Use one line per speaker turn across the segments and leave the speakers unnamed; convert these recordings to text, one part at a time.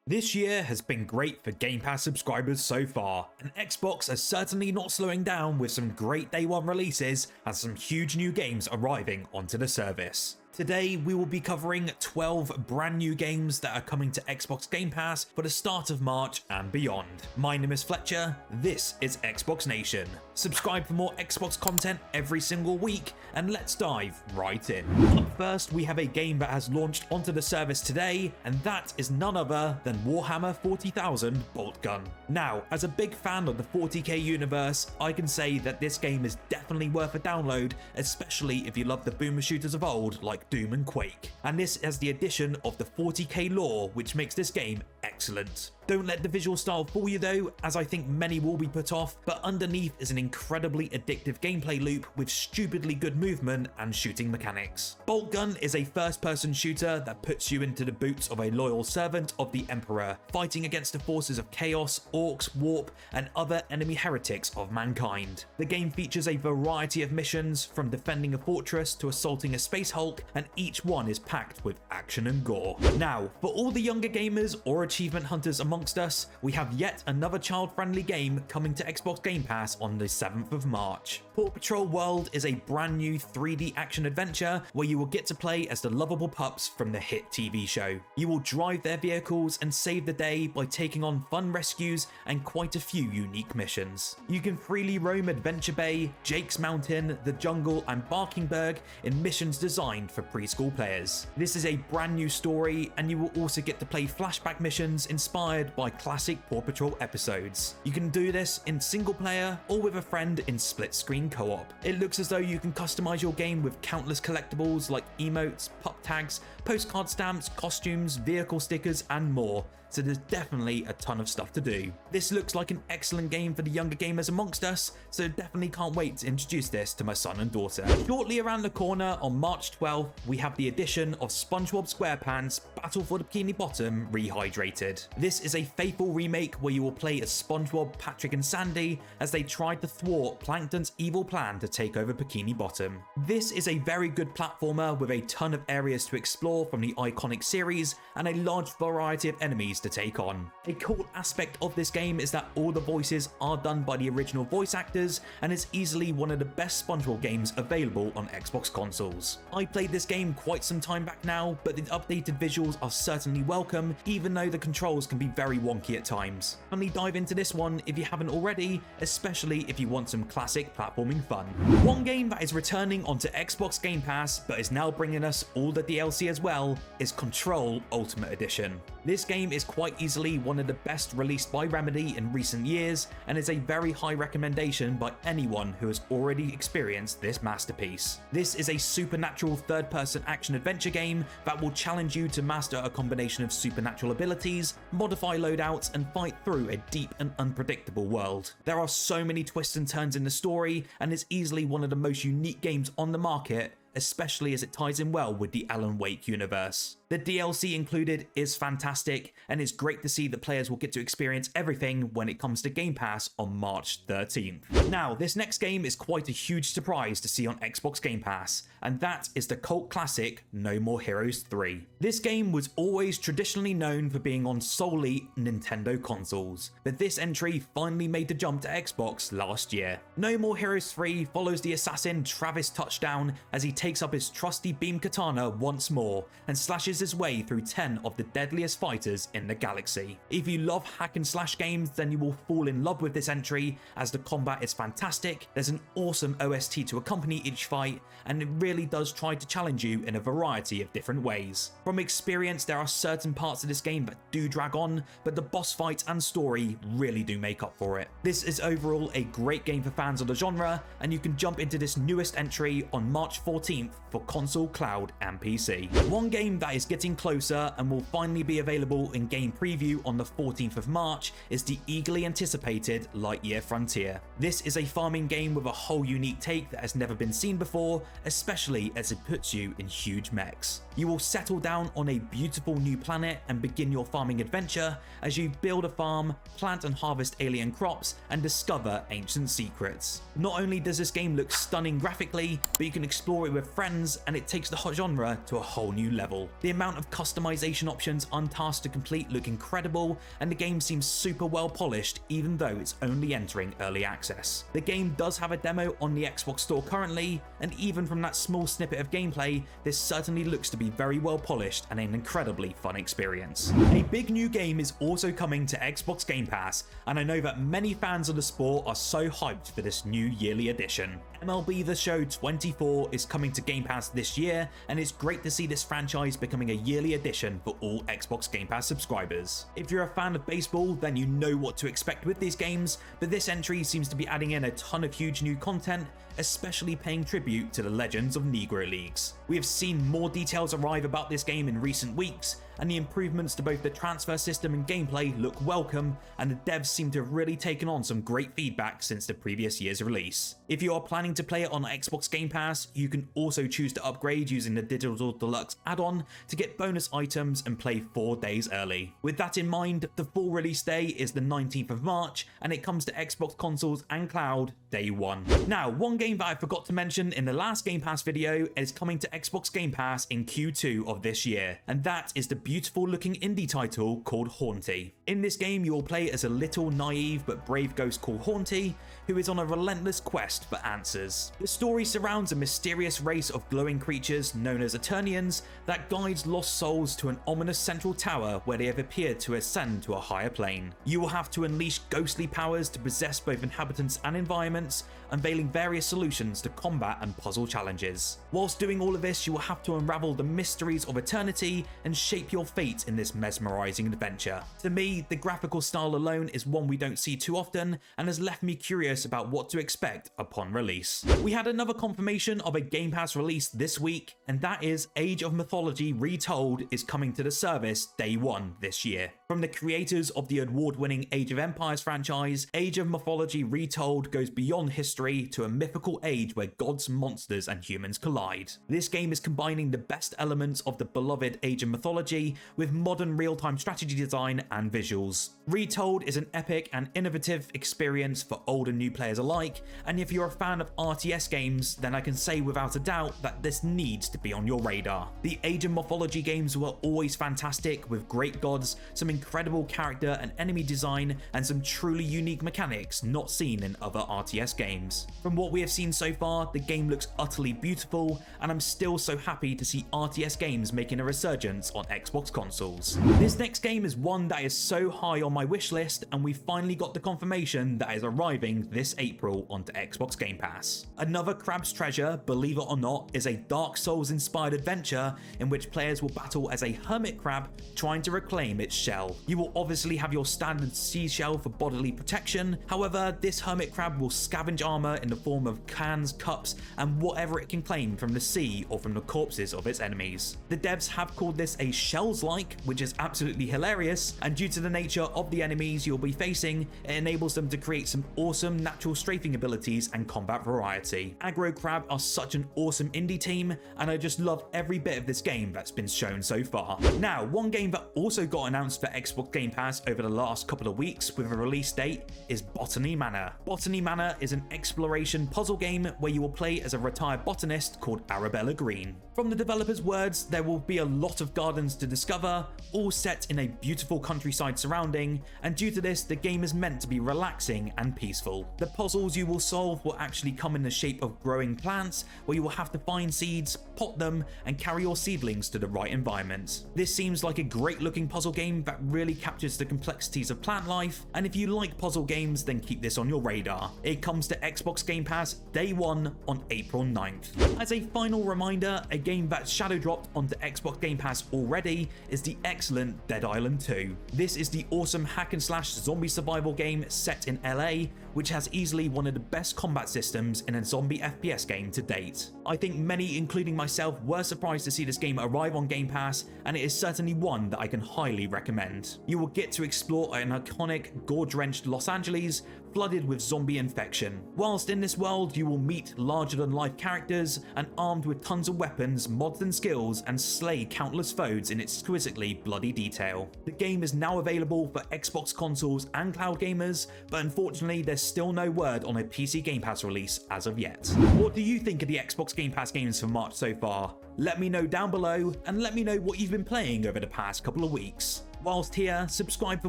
This year has been great for Game Pass subscribers so far, and Xbox is certainly not slowing down with some great day one releases and some huge new games arriving onto the service. Today, we will be covering 12 brand new games that are coming to Xbox Game Pass for the start of March and beyond. My name is Fletcher, this is Xbox Nation. Subscribe for more Xbox content every single week, and let's dive right in. Up first, we have a game that has launched onto the service today, and that is none other than Warhammer 40,000 Bolt Gun. Now, as a big fan of the 40k universe, I can say that this game is definitely worth a download, especially if you love the boomer shooters of old like Doom and Quake. And this has the addition of the 40k lore, which makes this game excellent. Don't let the visual style fool you though, as I think many will be put off, but underneath is an incredibly addictive gameplay loop with stupidly good movement and shooting mechanics. Bolt Gun is a first-person shooter that puts you into the boots of a loyal servant of the Emperor, fighting against the forces of Chaos, Orcs, Warp, and other enemy heretics of mankind. The game features a variety of missions, from defending a fortress to assaulting a space Hulk, and each one is packed with action and gore. Now, for all the younger gamers or achievement hunters amongst us, we have yet another child-friendly game coming to Xbox Game Pass on the 7th of March. Paw Patrol World is a brand new 3D action adventure where you will get to play as the lovable pups from the hit TV show. You will drive their vehicles and save the day by taking on fun rescues and quite a few unique missions. You can freely roam Adventure Bay, Jake's Mountain, the jungle, and Barkingburg in missions designed for preschool players. This is a brand new story, and you will also get to play flashback missions inspired by classic Paw Patrol episodes. You can do this in single player or with a friend in split screen co-op. It looks as though you can customize your game with countless collectibles like emotes, pup tags, postcard stamps, costumes, vehicle stickers, and more. So there's definitely a ton of stuff to do. This looks like an excellent game for the younger gamers amongst us, so definitely can't wait to introduce this to my son and daughter. Shortly around the corner on March 12th, we have the addition of SpongeBob SquarePants Battle for the Bikini Bottom Rehydrated. This is a faithful remake where you will play as SpongeBob, Patrick, and Sandy as they try to thwart Plankton's evil plan to take over Bikini Bottom. This is a very good platformer with a ton of areas to explore from the iconic series and a large variety of enemies to take on. A cool aspect of this game is that all the voices are done by the original voice actors, and it's easily one of the best SpongeBob games available on Xbox consoles. I played this game quite some time back now, but the updated visuals are certainly welcome, even though the controls can be very wonky at times. Only dive into this one if you haven't already, especially if you want some classic platforming fun. One game that is returning onto Xbox Game Pass, but is now bringing us all the DLC as well, is Control Ultimate Edition. This game is quite easily one of the best released by Remedy in recent years, and is a very high recommendation by anyone who has already experienced this masterpiece. This is a supernatural third-person action-adventure game that will challenge you to master a combination of supernatural abilities, modify loadouts, and fight through a deep and unpredictable world. There are so many twists and turns in the story, and is easily one of the most unique games on the market, especially as it ties in well with the Alan Wake universe. The DLC included is fantastic, and it's great to see that players will get to experience everything when it comes to Game Pass on March 13th. Now, this next game is quite a huge surprise to see on Xbox Game Pass, and that is the cult classic No More Heroes 3. This game was always traditionally known for being on solely Nintendo consoles, but this entry finally made the jump to Xbox last year. No More Heroes 3 follows the assassin Travis Touchdown as he takes up his trusty beam katana once more and slashes his way through 10 of the deadliest fighters in the galaxy. If you love hack and slash games, then you will fall in love with this entry, as the combat is fantastic, there's an awesome OST to accompany each fight, and it really does try to challenge you in a variety of different ways. From experience, there are certain parts of this game that do drag on, but the boss fights and story really do make up for it. This is overall a great game for fans of the genre, and you can jump into this newest entry on March 14th for console, cloud, and PC. One game that is getting closer and will finally be available in game preview on the 14th of March is the eagerly anticipated Lightyear Frontier. This is a farming game with a whole unique take that has never been seen before, especially as it puts you in huge mechs. You will settle down on a beautiful new planet and begin your farming adventure as you build a farm, plant and harvest alien crops, and discover ancient secrets. Not only does this game look stunning graphically, but you can explore it with friends, and it takes the hot genre to a whole new level. The amount of customization options untasked to complete look incredible, and the game seems super well polished even though it's only entering early access. The game does have a demo on the Xbox store currently, and even from that small snippet of gameplay, this certainly looks to be very well polished and an incredibly fun experience. A big new game is also coming to Xbox Game Pass, and I know that many fans of the sport are so hyped for this new yearly edition. MLB The Show 24 is coming to Game Pass this year, and it's great to see this franchise becoming a yearly addition for all Xbox Game Pass subscribers. If you're a fan of baseball, then you know what to expect with these games, but this entry seems to be adding in a ton of huge new content, especially paying tribute to the legends of Negro Leagues. We have seen more details arrive about this game in recent weeks, and the improvements to both the transfer system and gameplay look welcome, and the devs seem to have really taken on some great feedback since the previous year's release. If you are planning to play it on Xbox Game Pass, you can also choose to upgrade using the Digital Deluxe add-on to get bonus items and play 4 days early. With that in mind, the full release day is the 19th of March, and it comes to Xbox consoles and cloud day 1. Now, one game that I forgot to mention in the last Game Pass video is coming to Xbox Game Pass in Q2 of this year, and that is the beautiful looking indie title called Haunty. In this game, you will play as a little naive but brave ghost called Haunty, who is on a relentless quest for answers. The story surrounds a mysterious race of glowing creatures known as Eternians that guides lost souls to an ominous central tower where they have appeared to ascend to a higher plane. You will have to unleash ghostly powers to possess both inhabitants and environments, unveiling various solutions to combat and puzzle challenges. Whilst doing all of this, you will have to unravel the mysteries of eternity and shape your fate in this mesmerizing adventure. To me, the graphical style alone is one we don't see too often and has left me curious about what to expect upon release. We had another confirmation of a Game Pass release this week, and that is Age of Mythology Retold is coming to the service day 1 this year. From the creators of the award-winning Age of Empires franchise, Age of Mythology Retold goes beyond history to a mythical age where gods, monsters, and humans collide. This game is combining the best elements of the beloved Age of Mythology with modern real-time strategy design and visuals. Retold is an epic and innovative experience for old and new players alike, and if you're a fan of RTS games, then I can say without a doubt that this needs to be on your radar. The Age of Mythology games were always fantastic, with great gods, some incredible character and enemy design, and some truly unique mechanics not seen in other RTS games. From what we have seen so far, the game looks utterly beautiful, and I'm still so happy to see RTS games making a resurgence on Xbox consoles. This next game is one that is so high on my wish list, and we finally got the confirmation that is arriving this April onto Xbox Game Pass. Another Krabs treasure, believe it or not, is a Dark Souls inspired adventure in which players will battle as a hermit crab trying to reclaim its shell. You will obviously have your standard seashell for bodily protection, however this hermit crab will scavenge armor in the form of cans, cups, and whatever it can claim from the sea or from the corpses of its enemies. The devs have called this a shells-like, which is absolutely hilarious, and due to the nature of the enemies you'll be facing, it enables them to create some awesome natural strafing abilities and combat variety. Aggro Crab are such an awesome indie team, and I just love every bit of this game that's been shown so far. Now, one game that also got announced for Xbox Game Pass over the last couple of weeks with a release date is Botany Manor. Botany Manor is an exploration puzzle game where you will play as a retired botanist called Arabella Green. From the developers' words, there will be a lot of gardens to discover, all set in a beautiful countryside surrounding, and due to this, the game is meant to be relaxing and peaceful. The puzzles you will solve will actually come in the shape of growing plants, where you will have to find seeds, pot them, and carry your seedlings to the right environment. This seems like a great looking puzzle game that really captures the complexities of plant life, and if you like puzzle games, then keep this on your radar. It comes to Xbox Game Pass day 1 on April 9th. As a final reminder, a game that shadow dropped onto Xbox Game Pass already is the excellent Dead Island 2. This is the awesome hack and slash zombie survival game set in LA, which has easily one of the best combat systems in a zombie FPS game to date. I think many, including myself, were surprised to see this game arrive on Game Pass, and it is certainly one that I can highly recommend. You will get to explore an iconic, gore-drenched Los Angeles flooded with zombie infection. Whilst in this world, world, you will meet larger-than-life characters, and armed with tons of weapons, mods and skills, and slay countless foes in exquisitely bloody detail. The game is now available for Xbox consoles and cloud gamers, but unfortunately there's still no word on a PC Game Pass release as of yet. What do you think of the Xbox Game Pass games for March so far? Let me know down below, and let me know what you've been playing over the past couple of weeks. Whilst here, subscribe for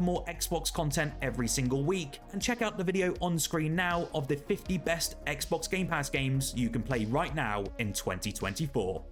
more Xbox content every single week, and check out the video on screen now of the 50 best Xbox Game Pass games you can play right now in 2024.